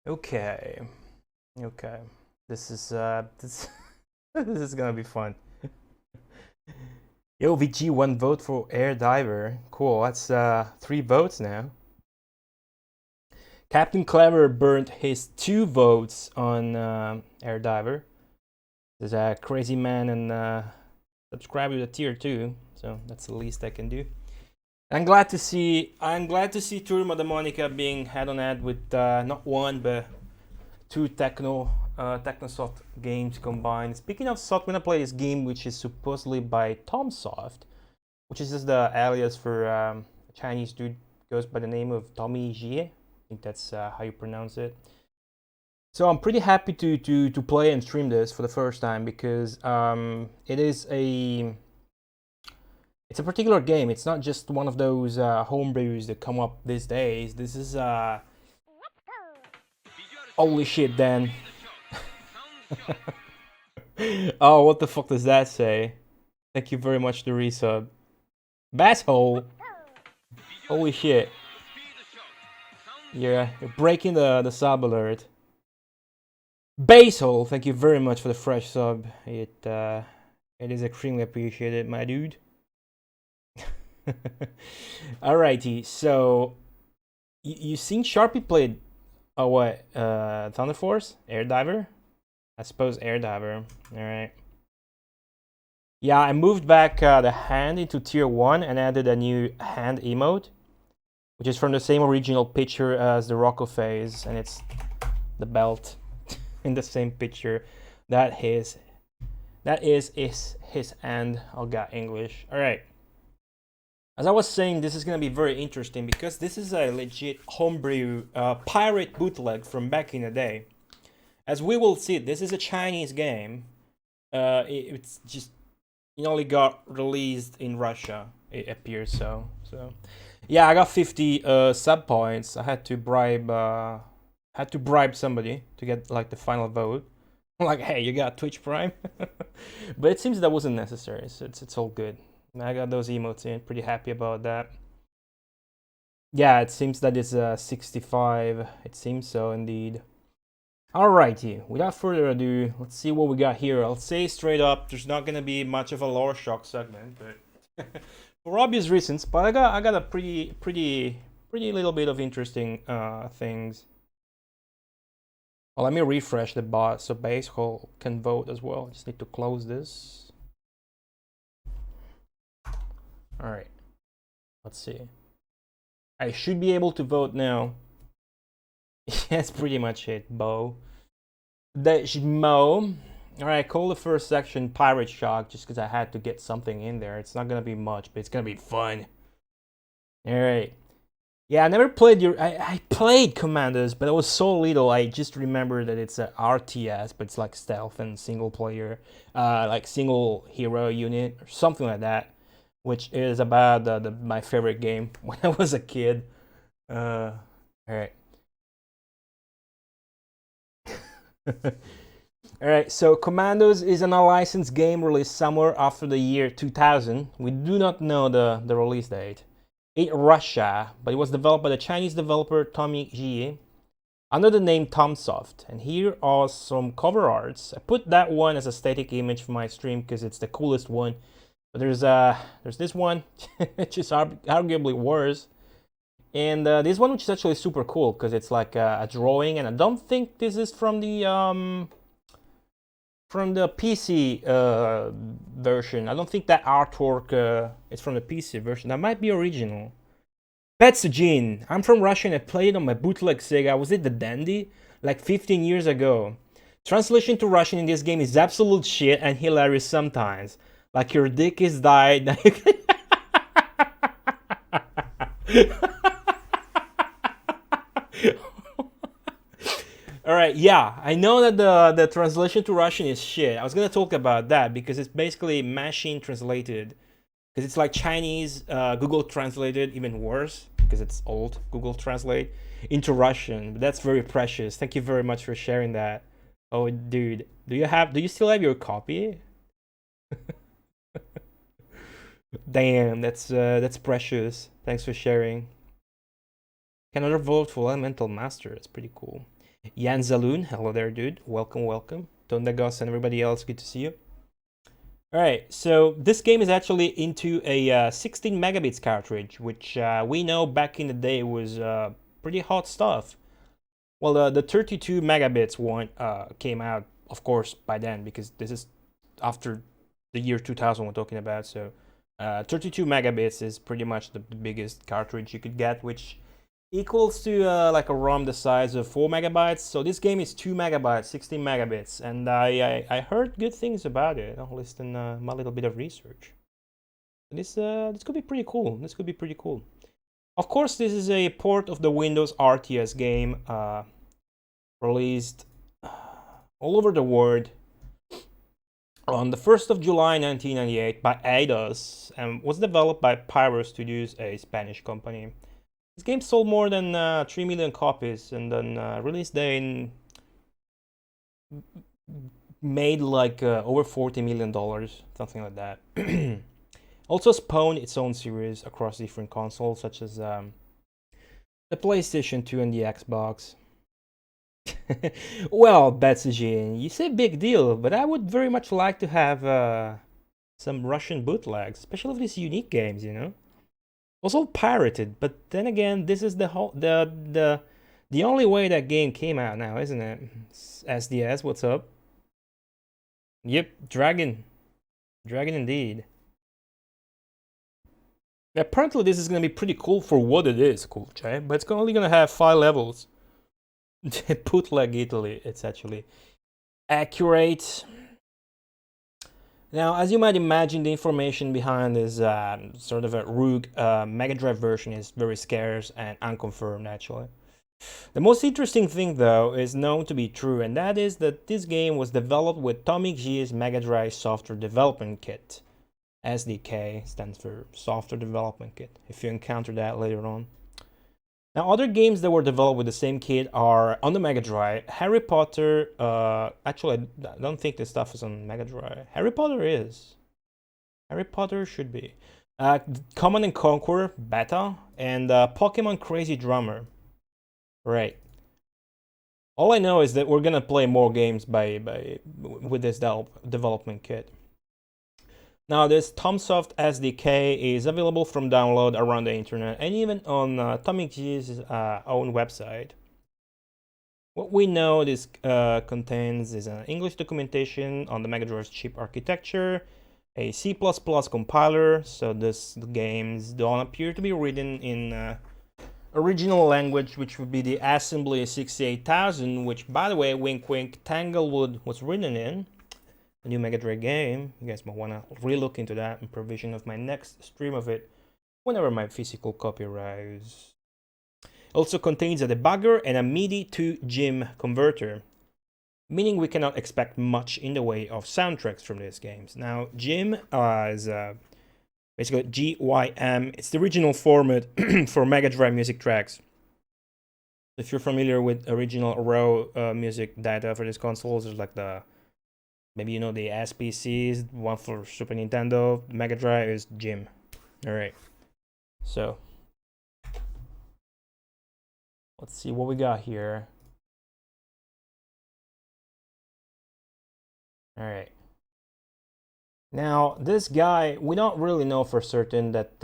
Okay. Okay. This is this this is gonna be fun. Yo, VG, 1 vote for Air Diver. Cool. That's 3 votes now. Captain Clever burned his 2 votes on Air Diver. There's a crazy man and subscribe with a tier 2, so that's the least I can do. I'm glad to see Turma de Monica being head on head with not one but two Technosoft games combined. Speaking of soft, I'm gonna play this game which is supposedly by Tomsoft, which is just the alias for a Chinese dude goes by the name of Tommy Jie. I think that's how you pronounce it. So I'm pretty happy to play and stream this for the first time because it's a particular game. It's not just one of those homebrews that come up these days. This is holy shit, Dan. Oh, what the fuck does that say? Thank you very much, the resub. Basshole. Holy shit. Yeah, you're breaking the sub alert. Basehole, thank you very much for the fresh sub. It is extremely appreciated, my dude. Alrighty, so you seen Sharpie played Thunder Force? Air Diver? I suppose Air Diver. Alright. Yeah, I moved back the hand into tier 1 and added a new hand emote, which is from the same original picture as the Rocco phase, and it's the belt in the same picture. That is his hand. Oh god, English. Alright. As I was saying, this is gonna be very interesting because this is a legit homebrew pirate bootleg from back in the day. As we will see, this is a Chinese game. It's just it only got released in Russia. It appears so. Yeah, I got 50 sub points. I had to bribe somebody to get like the final vote. Like, hey, you got Twitch Prime, but it seems that wasn't necessary. So it's all good. I got those emotes in. Pretty happy about that. Yeah, it seems that it's 65. It seems so indeed. Alrighty, without further ado, let's see what we got here. I'll say straight up, there's not gonna be much of a lore shock segment, but for obvious reasons. But I got a pretty little bit of interesting things. Well, let me refresh the bot so Basehole can vote as well. Just need to close this. Alright, let's see. I should be able to vote now. That's pretty much it, Bo. That's Mo. Alright, call the first section Pirate Shock just because I had to get something in there. It's not gonna be much, but it's gonna be fun. Alright. Yeah, I never played I played Commandos, but I was so little. I just remember that it's a RTS, but it's like stealth and single player, like single hero unit or something like that, which is about my favorite game when I was a kid. All right. Alright, so Commandos is an unlicensed game released somewhere after the year 2000. We do not know the release date. In Russia, but it was developed by the Chinese developer Tommy Jie under the name Tomsoft. And here are some cover arts. I put that one as a static image for my stream because it's the coolest one. But there's this one, which is arguably worse. And this one, which is actually super cool because it's like a drawing, and I don't think this is from the PC version. I don't think that artwork is from the PC version. That might be original. Petsujin. I'm from Russia and I played it on my bootleg Sega. Was it the Dandy? Like 15 years ago. Translation to Russian in this game is absolute shit and hilarious sometimes. Like your dick is died. Alright, yeah, I know that the translation to Russian is shit. I was gonna talk about that because it's basically machine translated. Because it's like Chinese Google translated, even worse, because it's old Google Translate, into Russian. But that's very precious. Thank you very much for sharing that. Oh, dude, do you still have your copy? Damn, that's precious. Thanks for sharing. Can another vote for Elemental Master? It's pretty cool. Jan Zaloon, hello there, dude. Welcome, welcome. Tondagos and everybody else, good to see you. All right, so this game is actually into a 16 megabits cartridge, which we know back in the day was pretty hot stuff. Well, the 32 megabits one came out, of course, by then, because this is after the year 2000 we're talking about. So 32 megabits is pretty much the biggest cartridge you could get, which equals to like a ROM the size of 4 megabytes. So this game is 2 megabytes, 16 megabits, and I heard good things about it, at least in my little bit of research. This could be pretty cool. This could be pretty cool. Of course, this is a port of the Windows RTS game, released all over the world on the 1st of July 1998 by Eidos, and was developed by Pyro Studios, a Spanish company. This game sold more than 3 million copies, and then release day made like over $40 million, something like that. Also spawned its own series across different consoles, such as the PlayStation 2 and the Xbox. Well, Betsujin, you say big deal, but I would very much like to have some Russian bootlegs, especially of these unique games, you know? Also pirated, but then again, this is the only way that game came out now, isn't it? SDS, what's up? Yep, Dragon indeed. Apparently, this is gonna be pretty cool for what it is, cool, Jay. But it's only gonna have 5 levels. Bootleg Italy, it's actually accurate. Now, as you might imagine, the information behind this sort of a rogue Mega Drive version is very scarce and unconfirmed, actually. The most interesting thing, though, is known to be true, and that is that this game was developed with Atomic G's Mega Drive Software Development Kit. SDK stands for Software Development Kit, if you encounter that later on. Now, other games that were developed with the same kit are on the Mega Drive. Harry Potter, actually, I don't think this stuff is on Mega Drive. Harry Potter is. Harry Potter should be. Command & Conquer Beta, and Pokemon Crazy Drummer. Right. All I know is that we're gonna play more games with this development kit. Now, this Tomsoft SDK is available from download around the internet and even on Atomic G's own website. What we know this contains is an English documentation on the Mega Drive's chip architecture, a C++ compiler, so the games don't appear to be written in original language, which would be the Assembly 68000, which, by the way, wink wink, Tanglewood was written in. A new Mega Drive game. You guys might want to relook into that in provision of my next stream of it whenever my physical copy arrives. Also contains a debugger and a MIDI to GIM converter, meaning we cannot expect much in the way of soundtracks from these games. Now, GIM is basically GYM. It's the original format for Mega Drive music tracks. If you're familiar with original raw music data for these consoles, there's like maybe you know the SPCs, one for Super Nintendo. Mega Drive is GIM. All right. So let's see what we got here. All right. Now this guy, we don't really know for certain that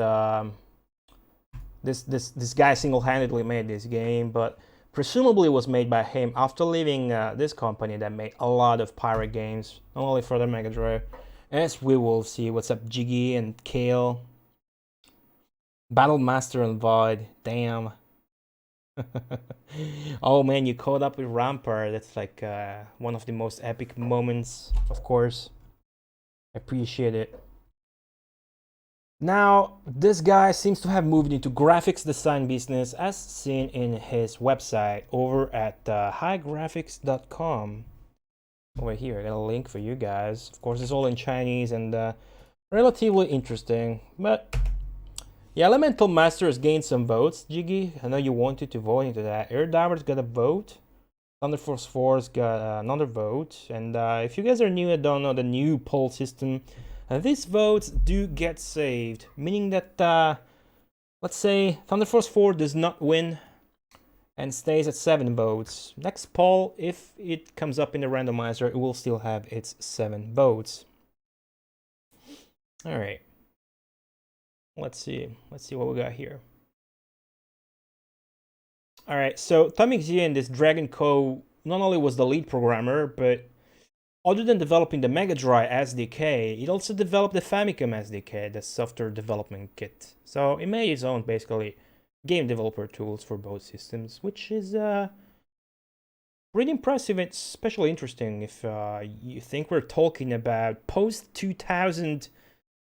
this guy single-handedly made this game, but presumably was made by him after leaving this company that made a lot of pirate games, not only for the Mega Drive. As we will see, what's up, Jiggy and Kale, Battle Master and Void. Damn. Oh man, you caught up with Rampart. That's like one of the most epic moments, of course. I appreciate it. Now, this guy seems to have moved into graphics design business as seen in his website over at highgraphics.com. Over here, I got a link for you guys. Of course, it's all in Chinese and relatively interesting. But yeah, Elemental Master has gained some votes. Jiggy, I know you wanted to vote into that. Air Diver's got a vote. Thunder Force 4's got another vote. And if you guys are new and don't know the new poll system, these votes do get saved, meaning that, let's say Thunder Force 4 does not win, and stays at 7 votes. Next poll, if it comes up in the randomizer, it will still have its 7 votes. All right. Let's see what we got here. All right, so Tommy Xie in this Dragon Co. not only was the lead programmer, but other than developing the Mega Drive SDK, it also developed the Famicom SDK, the software development kit. So it made its own, basically, game developer tools for both systems, which is pretty impressive and especially interesting if you think we're talking about post-2000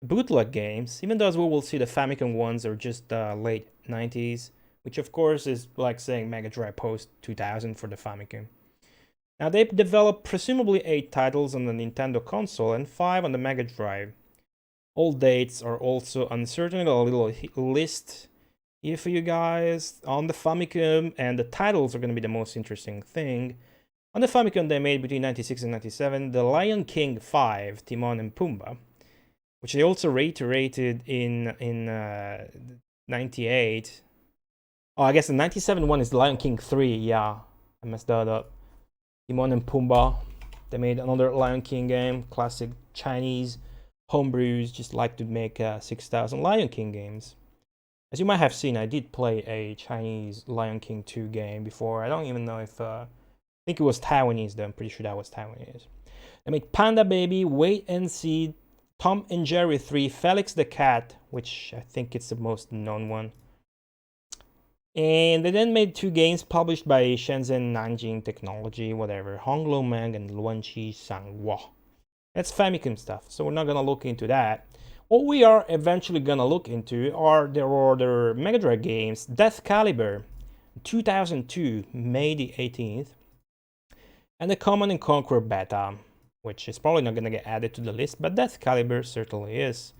bootleg games, even though as we will see the Famicom ones are just late 90s, which of course is like saying Mega Drive post-2000 for the Famicom. Now they developed presumably 8 titles on the Nintendo console and 5 on the Mega Drive. All dates are also uncertain, a little list here for you guys on the Famicom, and the titles are going to be the most interesting thing. On the Famicom they made between 96 and 97 The Lion King 5, Timon and Pumbaa, which they also reiterated in 98. Oh, I guess the 97 one is The Lion King 3, yeah, I messed that up. Timon and Pumbaa, they made another Lion King game, classic Chinese homebrews, just like to make 6,000 Lion King games. As you might have seen, I did play a Chinese Lion King 2 game before. I don't even know if, I think it was Taiwanese though, I'm pretty sure that was Taiwanese. They made Panda Baby, Wait and See, Tom and Jerry 3, Felix the Cat, which I think it's the most known one. And they then made 2 games published by Shenzhen Nanjing Technology, whatever, Honglo Mang and Luanqi Sanghua. That's Famicom stuff, so we're not going to look into that. What we are eventually going to look into are their other Mega Drive games. Death Caliber, 2002, May the 18th. And the Command & Conquer Beta, which is probably not going to get added to the list, but Death Caliber certainly is.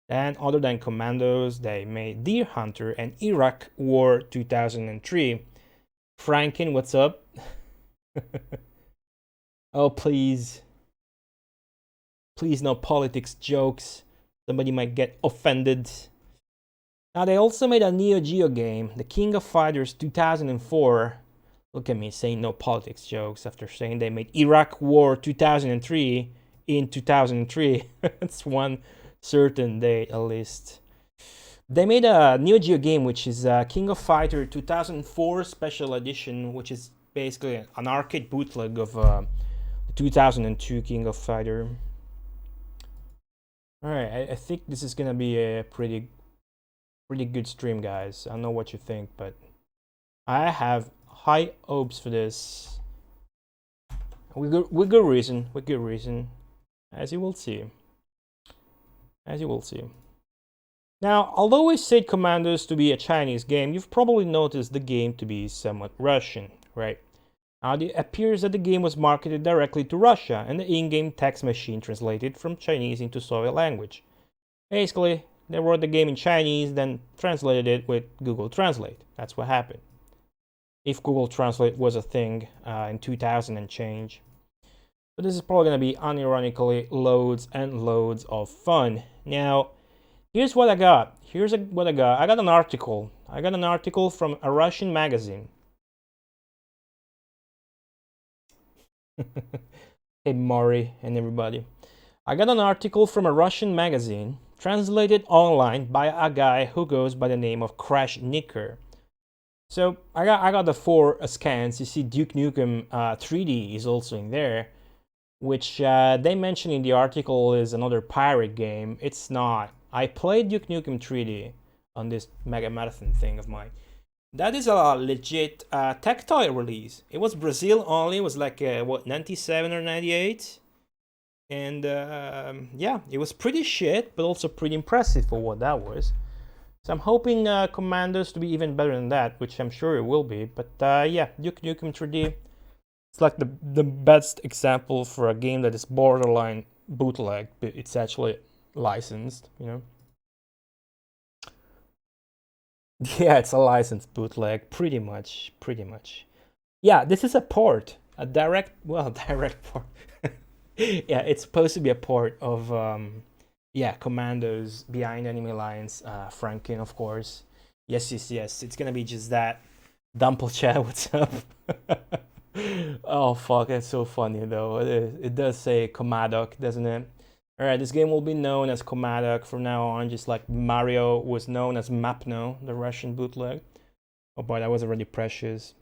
And other than Commandos, they made Deer Hunter and Iraq War 2003. Franken, what's up? Oh, please. Please, no politics jokes. Somebody might get offended. Now, they also made a Neo Geo game, The King of Fighters 2004. Look at me saying no politics jokes after saying they made Iraq War 2003 in 2003. That's one certain date at least. They made a Neo Geo game which is King of Fighter 2004 Special Edition, which is basically an arcade bootleg of the 2002 King of Fighter. Alright, I think this is gonna be a pretty good stream, guys. I don't know what you think, but I have high hopes for this. With good reason, as you will see. Now, although we said Commandos to be a Chinese game, you've probably noticed the game to be somewhat Russian, right? Now, it appears that the game was marketed directly to Russia, and the in-game text machine translated from Chinese into Soviet language. Basically, they wrote the game in Chinese, then translated it with Google Translate. That's what happened. If Google Translate was a thing in 2000 and change. But this is probably going to be, unironically, loads and loads of fun. Now, here's what I got. I got an article. I got an article from a Russian magazine. Hey, Maury and everybody. I got an article from a Russian magazine, translated online by a guy who goes by the name of Crash Nicker. So I got the 4 scans. You see Duke Nukem 3D is also in there, which they mention in the article is another pirate game. It's not. I played Duke Nukem 3D on this Megamarathon thing of mine. That is a legit tactile release. It was Brazil only. It was like, what, 97 or 98? And yeah, it was pretty shit, but also pretty impressive for what that was. So I'm hoping Commandos to be even better than that, which I'm sure it will be. But yeah, Duke Nukem 3D. It's like the best example for a game that is borderline bootleg, but it's actually licensed, you know? Yeah, it's a licensed bootleg, pretty much. Yeah, this is a port, a direct port. Yeah, it's supposed to be a port of, yeah, Commandos, Behind Enemy Lines, Franken, of course. Yes, it's gonna be just that. Dumple chat, what's up? Oh fuck, that's so funny though. It does say Commandos, doesn't it? Alright, this game will be known as Commandos from now on, just like Mario was known as Mapno, the Russian bootleg. Oh boy, that was already precious.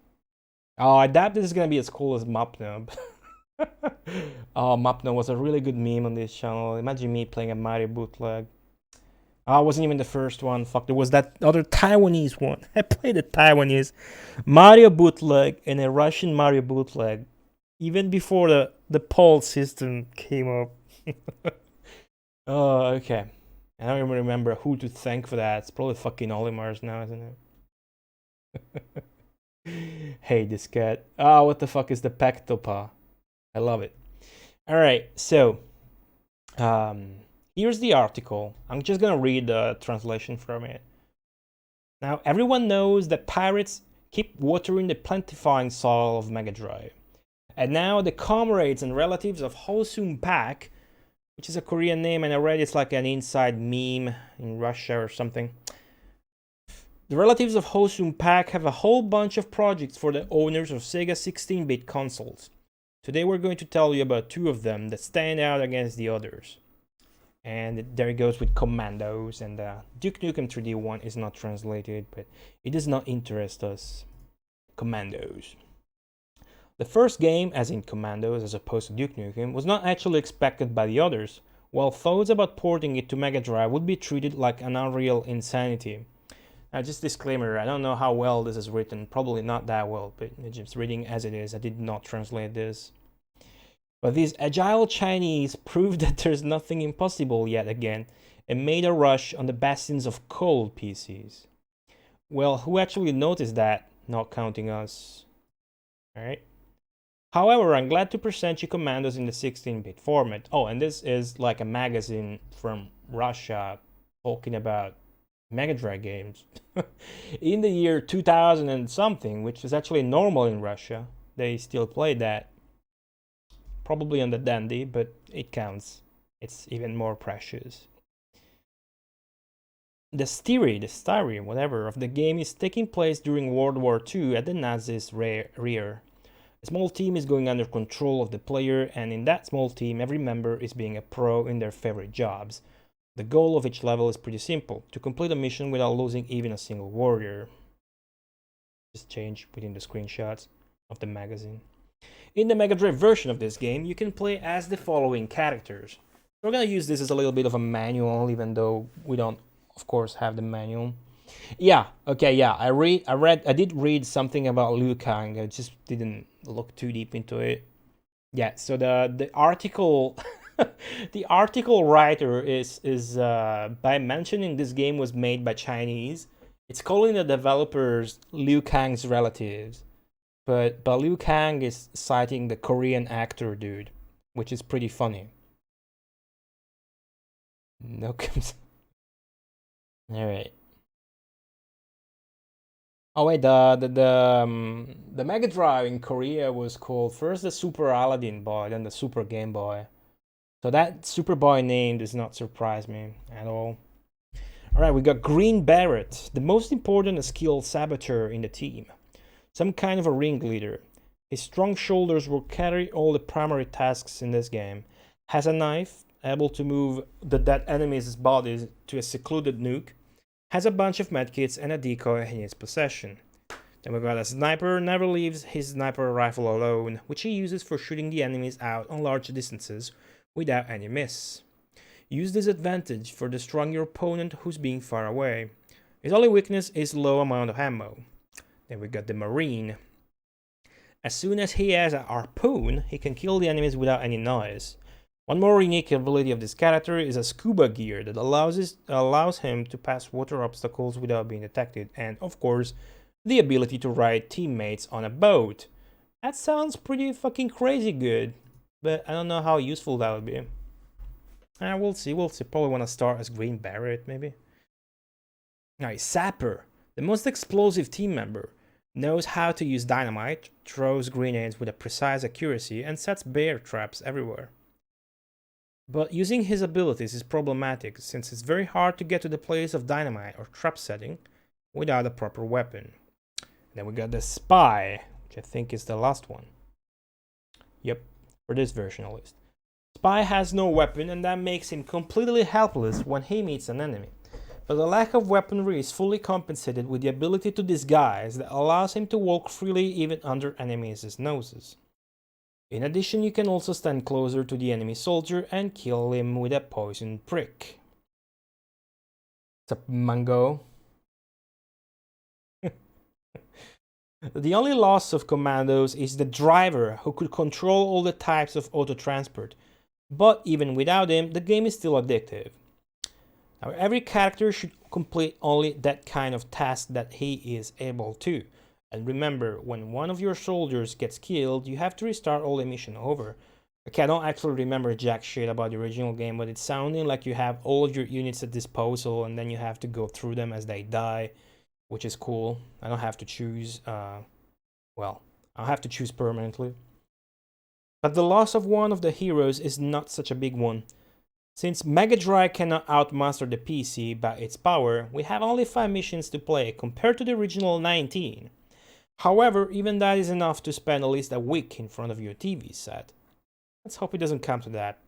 Oh, I doubt this is gonna be as cool as Mapno. Oh, Mapno was a really good meme on this channel. Imagine me playing a Mario bootleg. Oh, it wasn't even the first one. Fuck, there was that other Taiwanese one. I played a Taiwanese Mario bootleg and a Russian Mario bootleg. Even before the PAL system came up. Oh, okay. I don't even remember who to thank for that. It's probably fucking Olimars now, isn't it? Hey, this cat. Oh, what the fuck is the Pectopa? I love it. Alright, so here's the article. I'm just gonna read the translation from it. Now, everyone knows that pirates keep watering the plentifying soil of Mega Drive. And now the comrades and relatives of Hosum Pak, which is a Korean name, and I read it's like an inside meme in Russia or something. The relatives of Hosum Pak have a whole bunch of projects for the owners of Sega 16-bit consoles. Today we're going to tell you about two of them that stand out against the others. And there it goes with Commandos, and Duke Nukem 3D 1 is not translated, but it does not interest us. Commandos. The first game, as in Commandos as opposed to Duke Nukem, was not actually expected by the others, while thoughts about porting it to Mega Drive would be treated like an unreal insanity. Now, just disclaimer, I don't know how well this is written, probably not that well, but just reading as it is, I did not translate this. But these agile Chinese proved that there's nothing impossible yet again, and made a rush on the bastions of cold PCs. Well, who actually noticed that, not counting us? Alright. However, I'm glad to present you Commandos in the 16-bit format. Oh, and this is like a magazine from Russia talking about Mega Drive games. In the year 2000 and something, which is actually normal in Russia, they still play that. Probably on the Dandy, but it counts. It's even more precious. The story, whatever, of the game is taking place during World War II at the Nazis' rear. A small team is going under control of the player, and in that small team, every member is being a pro in their favorite jobs. The goal of each level is pretty simple, to complete a mission without losing even a single warrior. Just change within the screenshots of the magazine. In the Mega Drive version of this game, you can play as the following characters. We're gonna use this as a little bit of a manual, even though we don't, of course, have the manual. Yeah, okay, yeah, I did read something about Liu Kang. I just didn't look too deep into it. Yeah, so the article, the article writer is by mentioning this game was made by Chinese, it's calling the developers Liu Kang's relatives. But Liu Kang is citing the Korean actor dude, which is pretty funny. No comes. All right. Oh wait, the Mega Drive in Korea was called first the Super Aladdin Boy, then the Super Game Boy. So that Super Boy name does not surprise me at all. All right, we got Green Beret, the most important and skilled saboteur in the team. Some kind of a ringleader. His strong shoulders will carry all the primary tasks in this game. Has a knife, able to move the dead enemy's bodies to a secluded nuke. Has a bunch of medkits and a decoy in his possession. Then we got a sniper, never leaves his sniper rifle alone, which he uses for shooting the enemies out on large distances without any miss. Use this advantage for destroying your opponent who's being far away. His only weakness is low amount of ammo. Then we got the Marine. As soon as he has a harpoon, he can kill the enemies without any noise. One more unique ability of this character is a scuba gear that allows him to pass water obstacles without being detected, and of course, the ability to ride teammates on a boat. That sounds pretty fucking crazy good, but I don't know how useful that would be. We'll see. Probably want to start as Green Beret, maybe. Alright, Sapper. The most explosive team member, knows how to use dynamite, throws grenades with a precise accuracy, and sets bear traps everywhere. But using his abilities is problematic, since it's very hard to get to the place of dynamite or trap setting without a proper weapon. Then we got the Spy, which I think is the last one. Yep, for this version at least. Spy has no weapon, and that makes him completely helpless when he meets an enemy. But the lack of weaponry is fully compensated with the ability to disguise that allows him to walk freely even under enemies' noses. In addition, you can also stand closer to the enemy soldier and kill him with a poison prick. What's up, Mango? The only loss of Commandos is the driver, who could control all the types of auto-transport. But even without him, the game is still addictive. Now, every character should complete only that kind of task that he is able to. And remember, when one of your soldiers gets killed, you have to restart all the mission over. Okay, I don't actually remember jack shit about the original game, but it's sounding like you have all of your units at disposal and then you have to go through them as they die, which is cool. I don't have to choose, well, I'll have to choose permanently. But the loss of one of the heroes is not such a big one. Since Mega Drive cannot outmaster the PC by its power, we have only 5 missions to play compared to the original 19. However, even that is enough to spend at least a week in front of your TV set. Let's hope it doesn't come to that.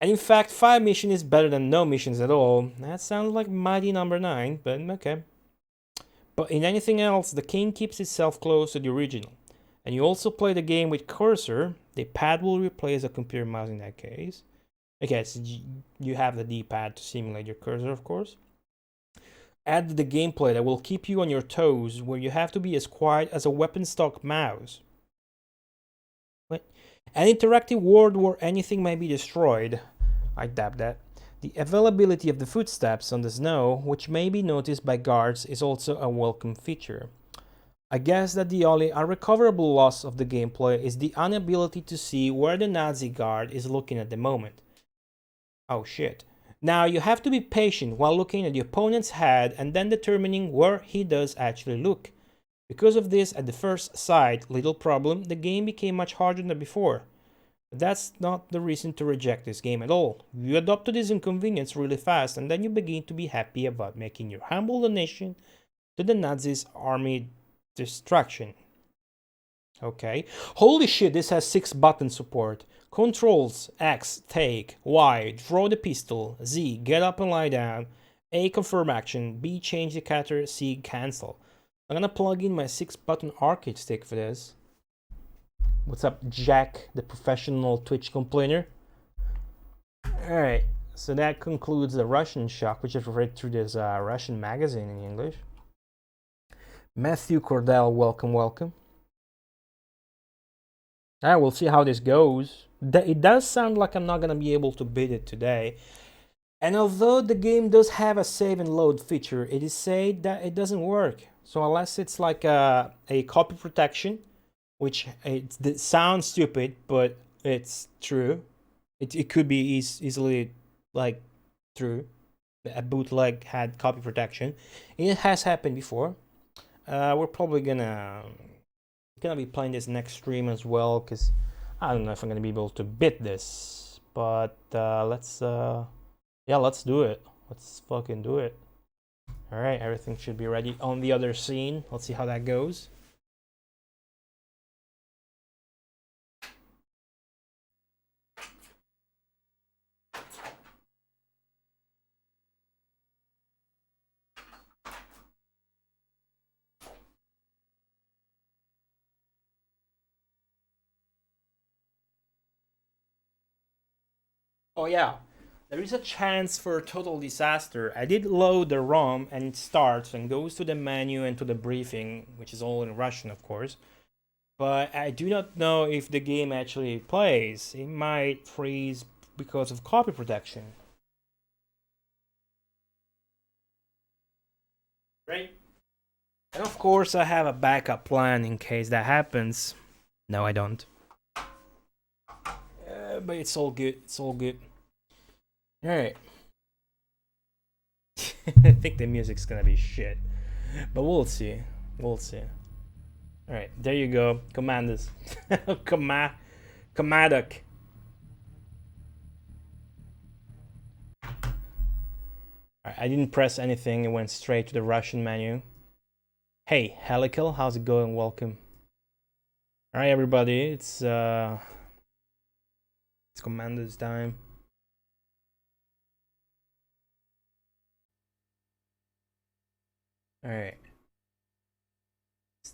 And in fact, 5 missions is better than no missions at all. That sounds like mighty number 9, but okay. But in anything else, the king keeps itself close to the original. And you also play the game with cursor. The pad will replace a computer mouse in that case. Okay, so you have the D-pad to simulate your cursor, of course. Add the gameplay that will keep you on your toes, where you have to be as quiet as a weapon stock mouse. What? An interactive world where anything may be destroyed. I doubt that. The availability of the footsteps on the snow, which may be noticed by guards, is also a welcome feature. I guess that the only unrecoverable loss of the gameplay is the inability to see where the Nazi guard is looking at the moment. Oh shit. Now you have to be patient while looking at the opponent's head and then determining where he does actually look. Because of this, at the first sight, little problem, the game became much harder than before. But that's not the reason to reject this game at all. You adopt to this inconvenience really fast and then you begin to be happy about making your humble donation to the Nazis' army destruction. Okay. Holy shit, this has 6 button support. Controls, X, take, Y, draw the pistol, Z, get up and lie down, A, confirm action, B, change the character, C, cancel. I'm gonna plug in my 6 button arcade stick for this. What's up, Jack, the professional Twitch complainer? Alright, so that concludes the Russian shock, which I've read through this Russian magazine in English. Matthew Cordell, welcome, welcome. Alright, we'll see how this goes. It does sound like I'm not gonna be able to beat it today. And although the game does have a save and load feature, it is said that it doesn't work. So unless it's like a copy protection, which it sounds stupid, but it's true. It could be easily like true. A bootleg had copy protection. It has happened before. We're probably gonna be playing this next stream as well, because I don't know if I'm gonna be able to beat this, but let's do it. Let's fucking do it. All right, everything should be ready on the other scene. Let's see how that goes. Oh yeah, there is a chance for a total disaster. I did load the ROM and it starts and goes to the menu and to the briefing, which is all in Russian, of course. But I do not know if the game actually plays. It might freeze because of copy protection. Right? And of course, I have a backup plan in case that happens. No, I don't. But it's all good. It's all good. All right. I think the music's gonna be shit, but we'll see. We'll see. All right, there you go, Commandos. Commadoc. I didn't press anything. It went straight to the Russian menu. Hey, Helical, how's it going? Welcome. All right, everybody, it's Commandos time. All right, it's